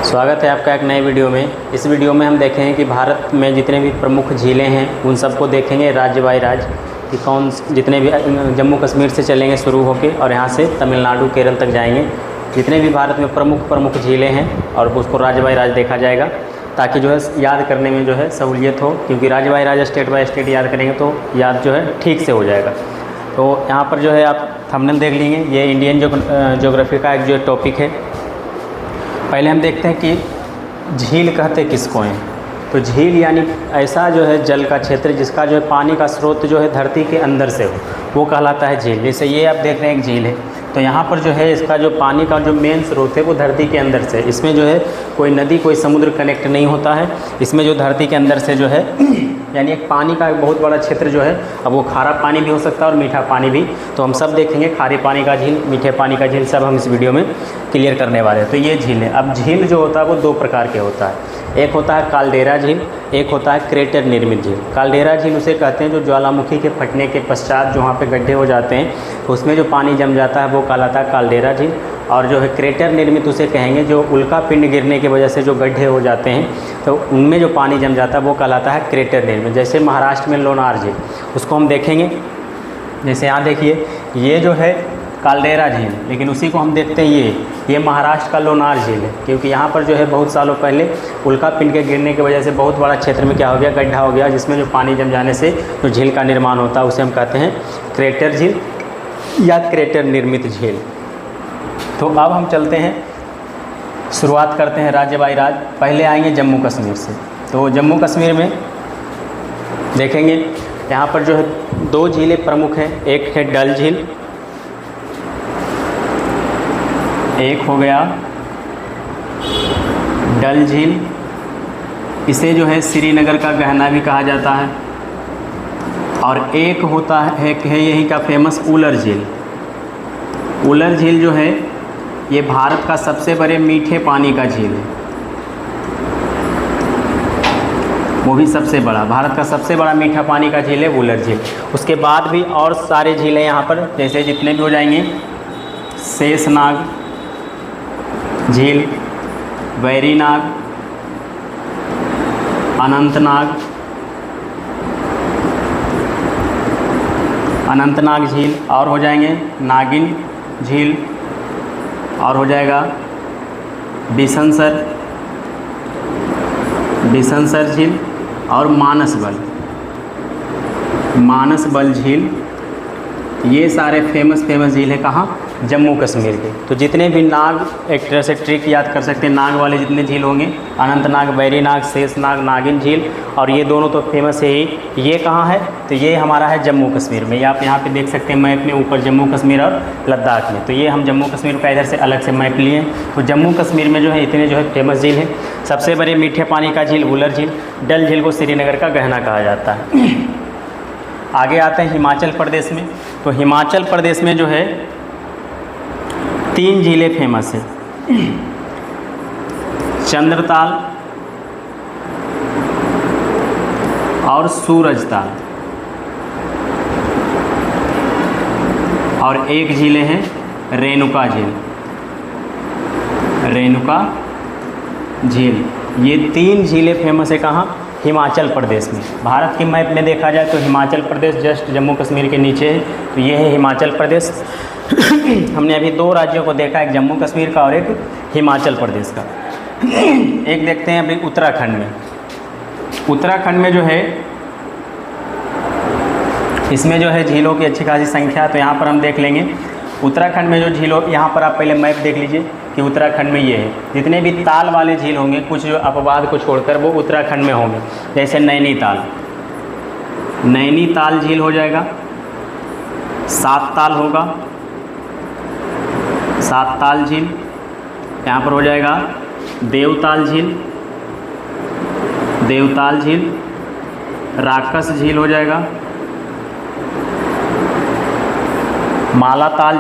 स्वागत है आपका एक नए वीडियो में। इस वीडियो में हम देखेंगे कि भारत में जितने भी प्रमुख झीलें हैं उन सबको देखेंगे राज्य बाय राज्य कि कौन जितने भी जम्मू कश्मीर से चलेंगे शुरू होके और यहाँ से तमिलनाडु केरल तक जाएंगे। जितने भी भारत में प्रमुख झीलें हैं और उसको राज्य बाय राज्य देखा जाएगा ताकि जो है याद करने में जो है सहूलियत हो, क्योंकि राज्य बाय राज्य स्टेट बाय स्टेट याद करेंगे तो याद जो है ठीक से हो जाएगा। तो यहाँ पर जो है आप थंबनेल देख लेंगे, ये इंडियन ज्योग्राफी का एक जो टॉपिक है। पहले हम देखते हैं कि झील कहते किसको हैं। तो झील यानी ऐसा जो है जल का क्षेत्र जिसका जो है पानी का स्रोत जो है धरती के अंदर से हो, वो कहलाता है झील। जैसे ये आप देख रहे हैं एक झील है, तो यहाँ पर जो है इसका जो पानी का जो मेन स्रोत है वो धरती के अंदर से, इसमें जो है कोई नदी कोई समुद्र कनेक्ट नहीं होता है। इसमें जो धरती के अंदर से जो है यानी एक पानी का एक बहुत बड़ा क्षेत्र जो है, अब वो खारा पानी भी हो सकता है और मीठा पानी भी। तो हम सब देखेंगे खारे पानी का झील, मीठे पानी का झील, सब हम इस वीडियो में क्लियर करने वाले हैं। तो ये झील है। अब झील जो होता है वो दो प्रकार के होता है, एक होता है काल्डेरा झील, एक होता है क्रेटर निर्मित झील। काल्डेरा झील उसे कहते हैं जो ज्वालामुखी के फटने के पश्चात जो वहाँ पे गड्ढे हो जाते हैं उसमें जो पानी जम जाता है वो कहलाता है काल्डेरा झील। और जो है क्रेटर निर्मित उसे कहेंगे जो उल्का पिंड गिरने की वजह से जो गड्ढे हो जाते हैं तो उनमें जो पानी जम जाता है वो कहलाता है क्रेटर निर्मित। जैसे महाराष्ट्र में लोनार झील, उसको हम देखेंगे। जैसे यहाँ देखिए ये जो है काल्डेरा झील, लेकिन उसी को हम देखते हैं ये महाराष्ट्र का लोनार झील है, क्योंकि यहाँ पर जो है बहुत सालों पहले उल्का पिंड के गिरने की वजह से बहुत बड़ा क्षेत्र में क्या हो गया, गड्ढा हो गया, जिसमें जो पानी जम जाने से जो झील का निर्माण होता है उसे हम कहते हैं क्रेटर झील या क्रेटर निर्मित झील। तो अब हम चलते हैं, शुरुआत करते हैं राज्य बाय राज्य। पहले आएंगे जम्मू कश्मीर से। तो जम्मू कश्मीर में देखेंगे यहाँ पर जो है दो झीलें प्रमुख हैं, एक है डल झील, एक हो गया डल झील। इसे जो है श्रीनगर का गहना भी कहा जाता है। और एक होता है यहीं का फेमस उलर झील। उलर झील जो है ये भारत का सबसे बड़े मीठे पानी का झील है, वो भी सबसे बड़ा, भारत का सबसे बड़ा मीठा पानी का झील है उलर झील। उसके बाद भी और सारे झीलें यहाँ पर, जैसे जितने भी हो जाएंगे, शेषनाग झील, वैरीनाग, अनंतनाग झील, और हो जाएंगे नागिन झील, और हो जाएगा बिसनसर झील और मानसबल झील। ये सारे फेमस झील है कहाँ, जम्मू कश्मीर के। तो जितने भी नाग, एक तरह से ट्रिक याद कर सकते हैं, नाग वाले जितने झील होंगे, अनंतनाग, वैरीनाग, शेषनाग, नागिन झील, और ये दोनों तो फेमस है ही। ये कहाँ है, तो ये हमारा है जम्मू कश्मीर में। ये आप यहाँ पे देख सकते हैं मैप में ऊपर, जम्मू कश्मीर और लद्दाख में। तो ये हम जम्मू कश्मीर का इधर से अलग से मैप लिए। तो जम्मू कश्मीर में जो है इतने जो है फेमस झील है। सबसे बड़े मीठे पानी का झील उलर झील, डल झील को श्रीनगर का गहना कहा जाता है। आगे आते हैं हिमाचल प्रदेश में। तो हिमाचल प्रदेश में जो है 3 झीलें फेमस है, चंद्रताल और सूरजताल, और एक झीलें हैं रेणुका झील। ये 3 झीलें फेमस है कहाँ, हिमाचल प्रदेश में। भारत की मैप में देखा जाए तो हिमाचल प्रदेश जस्ट जम्मू कश्मीर के नीचे है। तो ये है हिमाचल प्रदेश। हमने अभी 2 राज्यों को देखा, एक जम्मू कश्मीर का और एक हिमाचल प्रदेश का। एक देखते हैं अभी उत्तराखंड में। उत्तराखंड में जो है इसमें जो है झीलों की अच्छी खासी संख्या। तो यहाँ पर हम देख लेंगे उत्तराखंड में जो झीलों, यहाँ पर आप पहले मैप देख लीजिए कि उत्तराखंड में ये है। जितने भी ताल वाले झील होंगे, कुछ जो अपवाद को छोड़कर, वो उत्तराखंड में होंगे। जैसे नैनीताल झील हो जाएगा, सातताल होगा, सातताल झील। यहाँ पर हो जाएगा देवताल झील, राक्षस झील हो जाएगा, मालाताल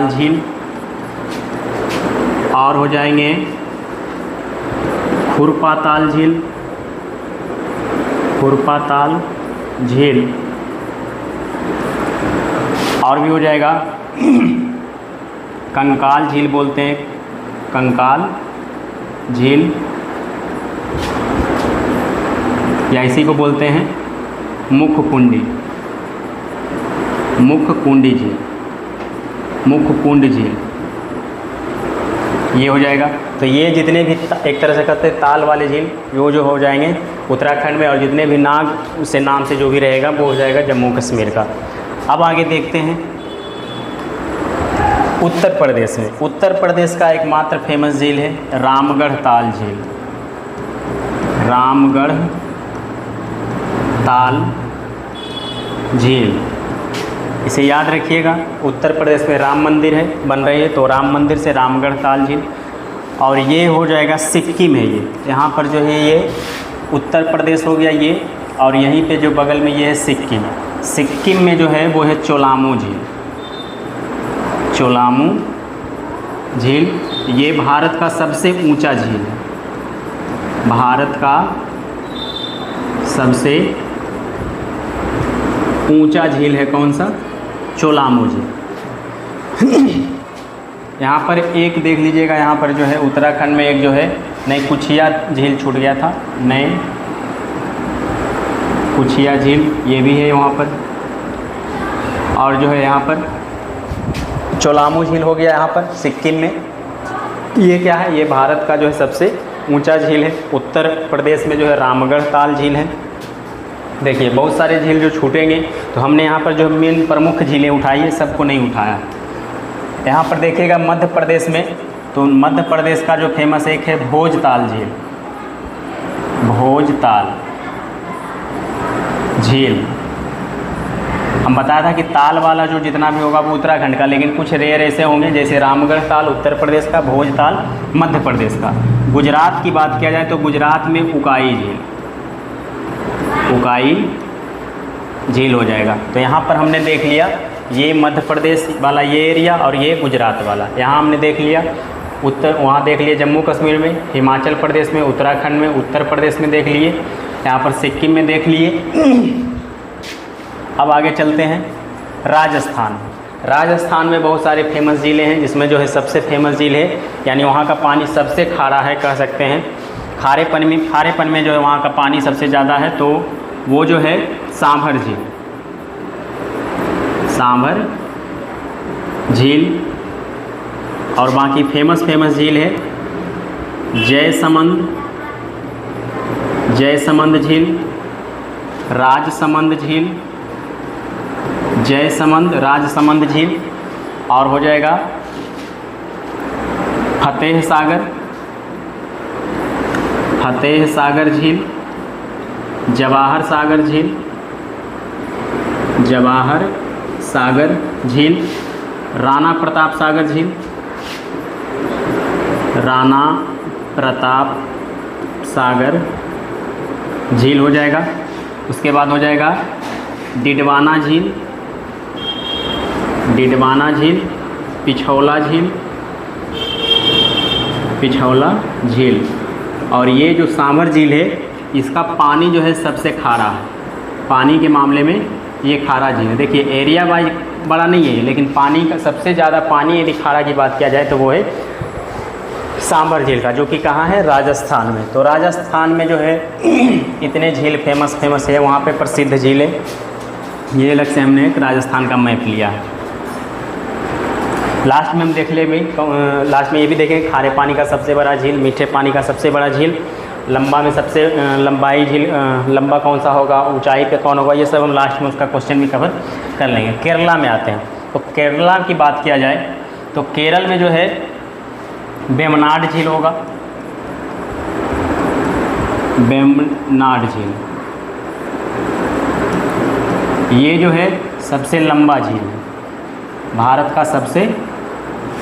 झील, और हो जाएंगे खुरपाताल झील, और भी हो जाएगा कंकाल झील बोलते हैं, कंकाल झील, या इसी को बोलते हैं मुखकुंडी, मुखकुंडी झील, मुखकुंड झील, ये हो जाएगा। तो ये जितने भी एक तरह से कहते हैं ताल वाले झील वो जो हो जाएंगे उत्तराखंड में, और जितने भी नाग से नाम से जो भी रहेगा वो हो जाएगा जम्मू कश्मीर का। अब आगे देखते हैं उत्तर प्रदेश में। उत्तर प्रदेश का एकमात्र फेमस झील है रामगढ़ ताल झील, रामगढ़ ताल झील, इसे याद रखिएगा। उत्तर प्रदेश में राम मंदिर है बन रही है, तो राम मंदिर से रामगढ़ ताल झील। और ये हो जाएगा सिक्किम है, ये यहाँ पर जो है ये उत्तर प्रदेश हो गया ये, और यहीं पे जो बगल में ये है सिक्किम। सिक्किम में जो है वो है चोलामू झील, चोलामू झील। ये भारत का सबसे ऊंचा झील है, भारत का सबसे ऊंचा झील है कौन सा? चोलामू झील। यहाँ पर एक देख लीजिएगा, यहाँ पर जो है उत्तराखंड में एक जो है नई कुछिया झील छूट गया था, नए कुछिया झील ये भी है वहाँ पर। और जो है यहाँ पर चोलामू झील हो गया यहाँ पर सिक्किम में। ये क्या है? ये भारत का जो है सबसे ऊंचा झील है। उत्तर प्रदेश में जो है रामगढ़ ताल झील है। देखिए बहुत सारे झील जो छूटेंगे, तो हमने यहाँ पर जो मेन प्रमुख झीलें उठाई है, सबको नहीं उठाया। यहाँ पर देखिएगा मध्य प्रदेश में, तो मध्य प्रदेश का जो फेमस एक है भोजताल झील, भोजताल झील। हम बताया था कि ताल वाला जो जितना भी होगा वो उत्तराखंड का, लेकिन कुछ रेयर ऐसे होंगे जैसे रामगढ़ ताल उत्तर प्रदेश का, भोजताल मध्य प्रदेश का। गुजरात की बात किया जाए तो गुजरात में उकाई झील, उकाई झील हो जाएगा। तो यहाँ पर हमने देख लिया ये मध्य प्रदेश वाला ये एरिया और ये गुजरात वाला, यहाँ हमने देख लिया। वहाँ देख लिए जम्मू कश्मीर में, हिमाचल प्रदेश में, उत्तराखंड में, उत्तर प्रदेश में देख लिए, यहाँ पर सिक्किम में देख लिए। अब आगे चलते हैं राजस्थान। राजस्थान में बहुत सारे फेमस झीलें हैं, जिसमें जो है सबसे फेमस झील है, यानी वहाँ का पानी सबसे खारा है कह सकते हैं। खारेपन में जो है वहाँ का पानी सबसे ज़्यादा है, तो वो जो है सांभर झील, सांभर झील। और बाकी फेमस झील है जयसमंद झील, राजसमंद झील, जयसमंद राजसमंद झील। और हो जाएगा फतेह सागर झील, जवाहर सागर झील, जवाहर सागर झील, राणा प्रताप सागर झील, राणा प्रताप सागर झील हो जाएगा। उसके बाद हो जाएगा डिडवाना झील, डिडवाना झील, पिछौला झील, पिछौला झील। और ये जो सांभर झील है, इसका पानी जो है सबसे खारा है, पानी के मामले में ये खारा झील है। देखिए एरिया वाइज बड़ा नहीं है, लेकिन पानी का सबसे ज़्यादा पानी यदि खारा की बात किया जाए तो वो है सांभर झील का, जो कि कहाँ है? राजस्थान में। तो राजस्थान में जो है इतने झील फेमस है, वहाँ पे प्रसिद्ध झील है। ये अलग से हमने एक राजस्थान का मैप लिया है। लास्ट में हम देख ले भाई, लास्ट में ये भी देखेंगे खारे पानी का सबसे बड़ा झील, मीठे पानी का सबसे बड़ा झील, लंबा में सबसे लंबाई झील, लंबा कौन सा होगा, ऊंचाई पे कौन होगा, ये सब हम लास्ट में उसका क्वेश्चन भी कवर कर लेंगे। केरला में आते हैं, तो केरला की बात किया जाए तो केरल में जो है वेम्बनाड झील होगा, वेम्बनाड झील। ये जो है सबसे लंबा झील है, भारत का सबसे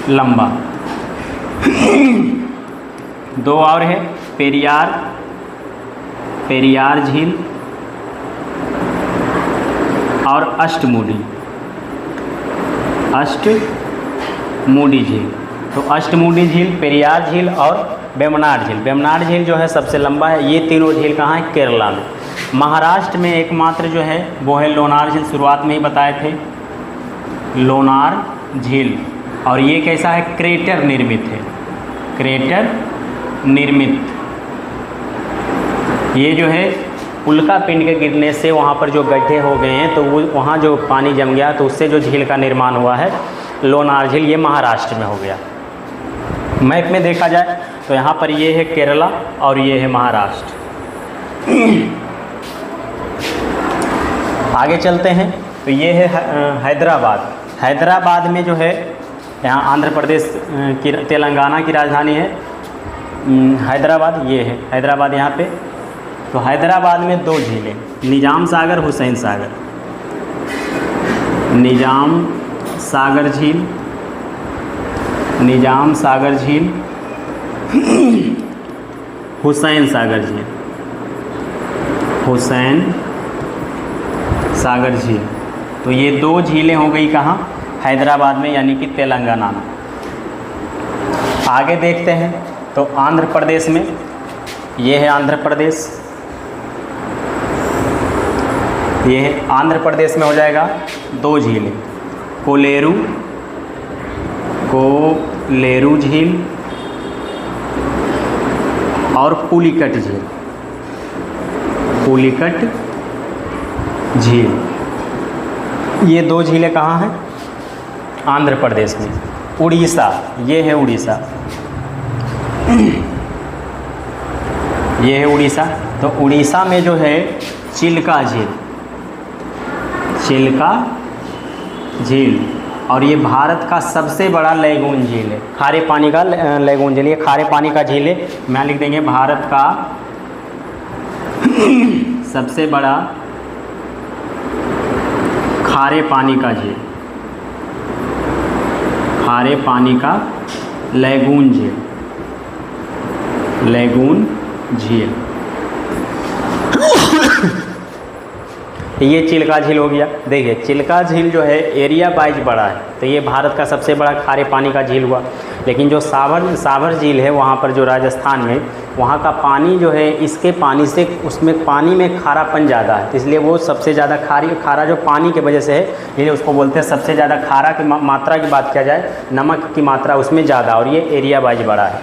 लंबा। दो और है, पेरियार झील और अष्टमुडी झील। तो अष्टमुडी झील, पेरियार झील और वेम्बनाड झील। वेम्बनाड झील जो है सबसे लंबा है। ये तीनों झील कहाँ है? केरला में। महाराष्ट्र में एकमात्र जो है वो है लोनार झील, शुरुआत में ही बताए थे, लोनार झील। और ये कैसा है, क्रेटर निर्मित है, क्रेटर निर्मित। ये जो है उल्का पिंड के गिरने से वहाँ पर जो गड्ढे हो गए हैं तो वो वहाँ जो पानी जम गया तो उससे जो झील का निर्माण हुआ है लोनार झील, ये महाराष्ट्र में हो गया। मैप में देखा जाए तो यहाँ पर ये है केरला और ये है महाराष्ट्र। आगे चलते हैं तो ये है हैदराबाद। हैदराबाद में जो है यहाँ आंध्र प्रदेश की तेलंगाना की राजधानी है हैदराबाद, ये है हैदराबाद यहाँ पे। तो हैदराबाद में दो झीलें, निजाम सागर, हुसैन सागर। निजाम सागर झील, निजाम सागर झील, हुसैन सागर झील, हुसैन सागर झील। तो ये दो झीलें हो गई कहाँ, हैदराबाद में, यानी कि तेलंगाना में। आगे देखते हैं तो आंध्र प्रदेश में, ये है आंध्र प्रदेश, ये है आंध्र प्रदेश में हो जाएगा दो झीलें, कोलेरू, कोलेरू झील और पुलिकट झील, पुलिकट झील। ये दो झीलें कहाँ हैं, आंध्र प्रदेश में। उड़ीसा, ये है उड़ीसा, ये है उड़ीसा। तो उड़ीसा में जो है चिल्का झील, चिल्का झील, और ये भारत का सबसे बड़ा लैगून झील है, खारे पानी का लैगून झील, ये खारे पानी का झील है। मैं लिख देंगे भारत का सबसे बड़ा खारे पानी का झील, खारे पानी का लैगून झील, लैगून झील। ये चिल्का झील हो गया। देखिए चिल्का झील जो है एरिया वाइज बड़ा है, तो ये भारत का सबसे बड़ा खारे पानी का झील हुआ। लेकिन जो सावर झील है वहाँ पर जो राजस्थान में, वहाँ का पानी जो है इसके पानी से, उसमें पानी में खारापन ज़्यादा है, इसलिए वो सबसे ज़्यादा खारा जो पानी की वजह से है, इसलिए उसको बोलते हैं सबसे ज़्यादा खारा की मात्रा की बात किया जाए, नमक की मात्रा उसमें ज़्यादा, और ये एरिया वाइज बड़ा है।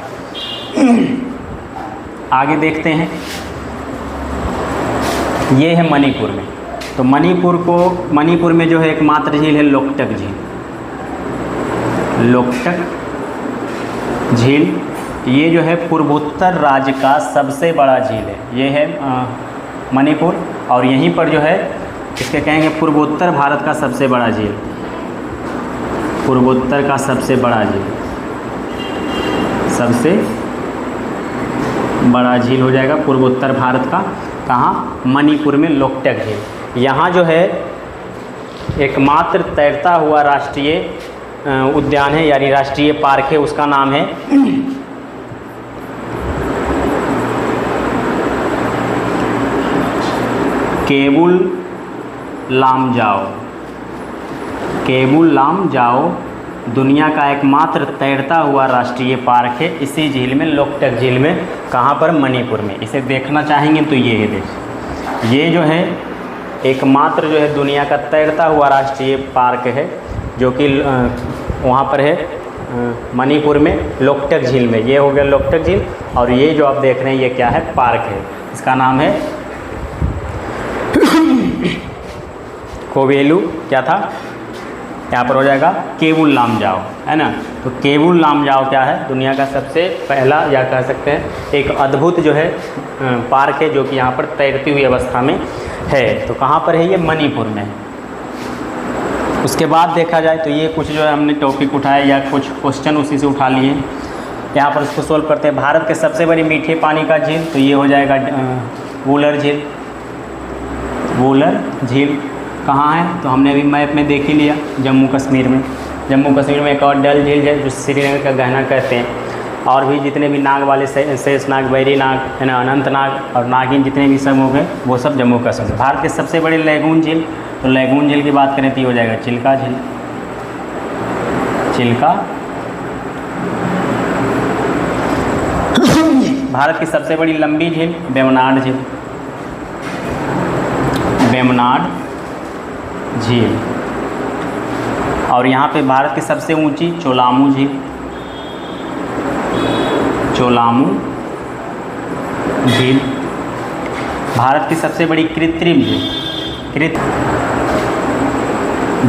आगे देखते हैं, ये है मणिपुर में। तो मणिपुर में जो है एकमात्र झील है लोकटक झील, लोकटक झील। ये जो है पूर्वोत्तर राज्य का सबसे बड़ा झील है, ये है मणिपुर, और यहीं पर जो है इसके कहेंगे पूर्वोत्तर भारत का सबसे बड़ा झील, पूर्वोत्तर का सबसे बड़ा झील, सबसे बड़ा झील हो जाएगा पूर्वोत्तर भारत का। कहाँ, मणिपुर में लोकटक झील। यहाँ जो है एकमात्र तैरता हुआ राष्ट्रीय उद्यान है, यानी राष्ट्रीय पार्क है, उसका नाम है केबुल लामजाओ। केबुल लामजाओ दुनिया का एकमात्र तैरता हुआ राष्ट्रीय पार्क है, इसी झील में, लोकटक झील में। कहाँ पर, मणिपुर में। इसे देखना चाहेंगे तो ये है, देखिए ये जो है एकमात्र जो है दुनिया का तैरता हुआ राष्ट्रीय पार्क है, जो कि वहाँ पर है मणिपुर में, लोकटक झील में। ये हो गया लोकटक झील, और ये जो आप देख रहे हैं ये क्या है, पार्क है, इसका नाम है कोवेलू, क्या था यहाँ पर हो जाएगा केबुल लामजाओ, है ना। तो केबुल लामजाओ क्या है, दुनिया का सबसे पहला, या कह सकते हैं एक अद्भुत जो है पार्क है, जो कि यहाँ पर तैरती हुई अवस्था में है। तो कहाँ पर है, ये मणिपुर में। उसके बाद देखा जाए तो ये कुछ जो है हमने टॉपिक उठाया या कुछ क्वेश्चन उसी से उठा लिए, यहाँ पर उसको सोल्व करते हैं। भारत के सबसे बड़ी मीठे पानी का झील, तो ये हो जाएगा वुलर झील। वुलर झील कहाँ है, तो हमने अभी मैप में देख ही लिया, जम्मू कश्मीर में। जम्मू कश्मीर में एक और डल झील है, जो श्रीनगर का गहना कहते हैं। और भी जितने भी नाग वाले, शेषनाग, बैरी नाग, है ना, अनंतनाग और नागिन, जितने भी सब हो गए, वो सब जम्मू कश्मीर। भारत के सबसे बड़े लैगून झील, तो लैगून झील की बात करें तो ये हो जाएगा चिल्का झील। चिल्का। भारत की सबसे बड़ी लंबी झील, वेम्बनाड झील। वेम्बनाड झील। और यहाँ पे भारत की सबसे ऊंची चोलामू झील, चोलामू झील। भारत की सबसे बड़ी कृत्रिम झील,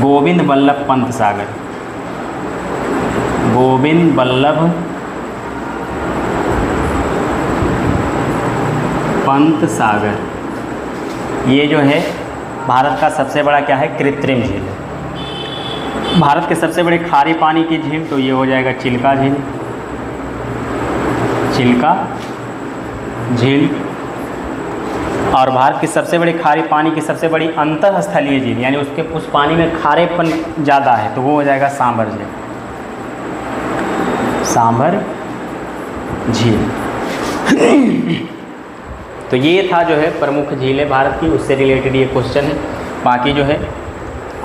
गोविंद बल्लभ पंत सागर, गोविंद बल्लभ पंत सागर। ये जो है भारत का सबसे बड़ा क्या है, कृत्रिम झील है। भारत के सबसे बड़े खारे पानी की झील तो ये हो जाएगा चिल्का झील, चिल्का झील। और भारत की सबसे बड़ी खारे पानी की सबसे बड़ी अंतःस्थलीय झील, यानी उसके उस पानी में खारेपन ज़्यादा है, तो वो हो जाएगा सांभर झील, सांभर झील। तो ये था जो है प्रमुख झीलें भारत की, उससे रिलेटेड ये क्वेश्चन है। बाकी जो है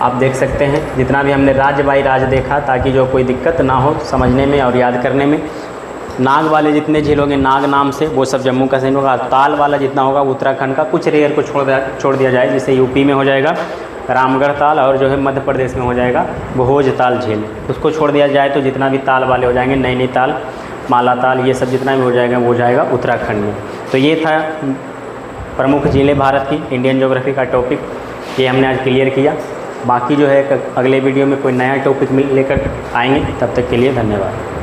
आप देख सकते हैं, जितना भी हमने राज्य बाई राज्य देखा, ताकि जो कोई दिक्कत ना हो समझने में और याद करने में। नाग वाले जितने झील होंगे नाग नाम से, वो सब जम्मू कश्मीर होगा। ताल वाला जितना होगा उत्तराखंड का, कुछ रेयर को छोड़ दिया जाए, जैसे यूपी में हो जाएगा रामगढ़ ताल, और जो है मध्य प्रदेश में हो जाएगा भोज ताल झील, उसको छोड़ दिया जाए तो जितना भी ताल वाले हो जाएंगे, नैनीताल, मालाताल, ये सब जितना भी हो जाएगा वो जाएगा उत्तराखंड में। तो ये था प्रमुख झीलें भारत की, इंडियन ज्योग्राफी का टॉपिक, ये हमने आज क्लियर किया। बाकी जो है अगले वीडियो में कोई नया टॉपिक लेकर आएंगे, तब तक के लिए धन्यवाद।